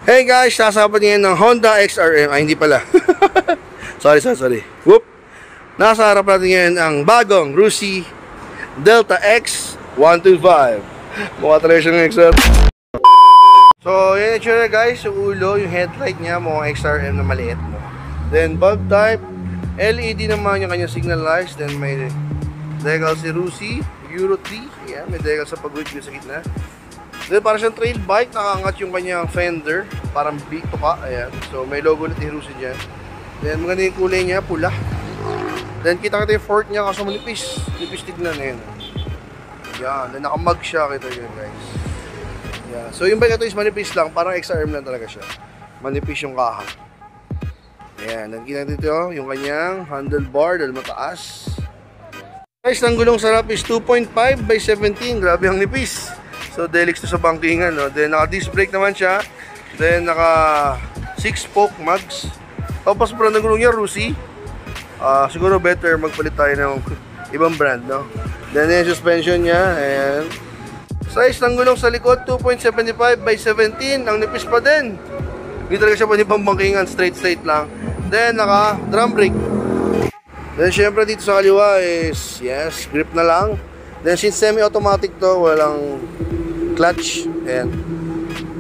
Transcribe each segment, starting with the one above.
Hey guys, sasabat ngayon ng Honda XRM. Ay, hindi pala. sorry. Whoop. Nasa harap natin ngayon ang bagong Rusi Delta X 125. Mukha talaga siyang XR. So, yan yung guys. Yung ulo, yung headlight niya, mukhang XRM na maliit mo. Then, bulb type. LED naman yung kanyang signal lights. Then, may decal si Rusi Euro 3. Yan, may decal sa pag-wheel sa gitna. Then, parang siyang trail bike. Nakaangat yung kanyang fender. Parang big to ka. Ayan. So, may logo ulit ni Rusi dyan. Then, maganda yung kulay niya. Pula. Then, kita yung fork niya kaso manipis. Nipis tignan. Ayan. Yan. Then, nakamag siya. Kita yun, guys. Yan. So, yung bike ito is manipis lang. Parang XRM lang talaga siya. Manipis yung kaha. Ayan. Then, kita dito yung kanyang handlebar dahil mataas. Guys, ang gulong sarap is 2.5 by 17. Grabe ang nipis. So, Delix to sa bankingan, no? Then, naka-disc brake naman siya. Then, naka 6-spoke mags. Tapos, brand ng gulong niya, Rusi. Siguro better magpalit tayo ng ibang brand, no? Then, yung suspension niya. Ayan. Size ng gulong sa likod, 2.75 by 17. Ang nipis pa din. Hindi talaga siya pwede pang bankingan. Straight lang. Then, naka-drum brake. Then, syempre, dito sa kaliwa is, yes, grip na lang. Then, since semi-automatic to, walang clutch. Ayan.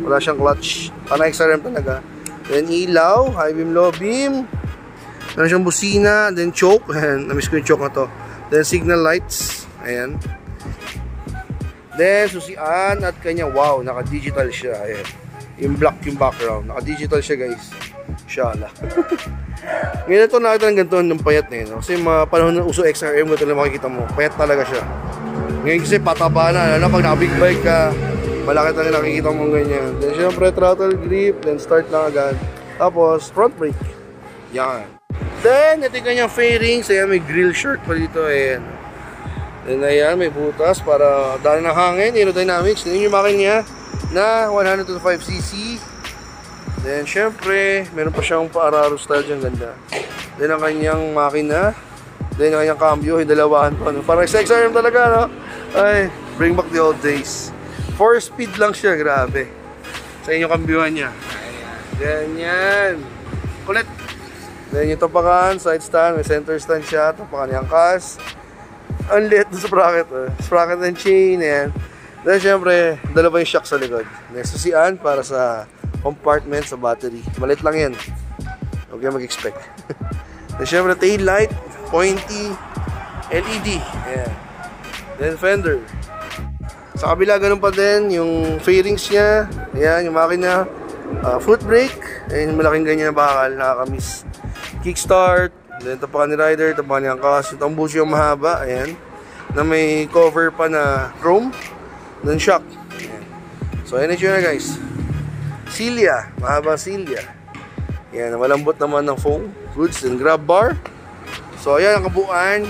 Wala siyang clutch. Parang XRM talaga. Then, ilaw. High beam, low beam. Meron siyang busina. Then, choke. Ayan. Namiss ko yung choke na to. Then, signal lights. Ayan. Then, susian at kanya. Wow, naka-digital siya. Ayan. Yung black yung background. Naka-digital siya, guys. Inshallah. Ngayon ito nakita ng ganito ng payat na yun. Kasi mga panahon ng uso XRM, ito lang makikita mo. Payat talaga siya. Ngayon kasi pataba na. Lalo pag naka-big bike ka, malaki talaga nakikita mo ganyan. Then syempre throttle grip, then start lang agad. Tapos front brake. Yan. Then ito yung kanyang fairings. Ayan, may grill shirt pa dito. Ayan. Then ayan, may butas para daan ng hangin. Aerodynamics. Then yung makin niya na 125cc. Then syempre, meron pa siyang pa-Araro style dyan, ganda. Then ang kanyang makina. Then ang kanyang cambio, hidalawahan pa. No? Parang XRM talaga, no? Ay, bring back the old days. 4-speed lang siya, grabe. Sa inyong kambyuhan niya. Ganyan. Kulit. Then yung tapakan, side stand, may center stand siya. Tapakan yung angkas. Ang liit sa sprocket. Sprocket and chain, yan. Then syempre, dalawa yung shock sa likod. Next susian para sa compartment sa battery. Malit lang yan. Huwag kayo mag-expect. Then syempre, tail light, pointy, LED. Ayan. Then fender. Sa kabila, ganun pa din. Yung fairings niya. Ayan, yung makina. Foot brake. Ayan, yung malaking ganyan na bakal. Nakakamiss. Kickstart. Then tapakan ni rider. Tapakan ni angkas. Yung tambushi yung mahaba. Ayan. Na may cover pa na chrome. Then shock. Ayan. So, ayan na guys. Silya, mahaba silya. Yan, malambot naman ng foam. Goods and grab bar. So, ayan ang kabuuan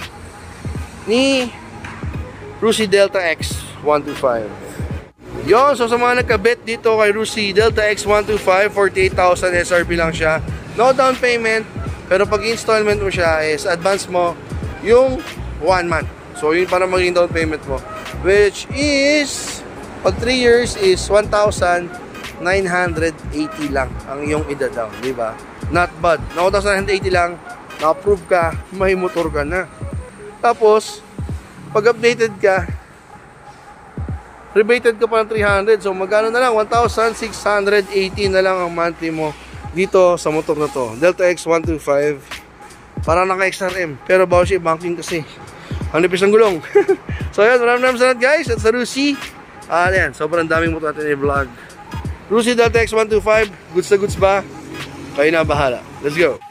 ni Rusi Delta X 125. Yon, so sa mga nagkabit dito kay Rusi Delta X 125, 48,000 SRP lang siya. No down payment, pero pag installment mo siya is advance mo yung 1 month. So, yun para maging down payment mo. Which is, pag 3 years is 1,980 lang ang iyong ida-down, di ba? Not bad. Na 1,980 lang, na-approve ka, may motor ka na. Tapos, pag updated ka, rebated ka pa ng 300. So, magkano na lang? 1,680 na lang ang monthly mo dito sa motor na to. Delta X 125. Para naka-XRM. Pero bawal siya banking kasi. Ang nipis ng gulong. So, ayan. Maraming salamat guys. At sa Rusi. Ayan. Sobrang daming motor natin i-vlog. Rusi Delta X 125, goods na goods ba? Kayo na bahala. Let's go!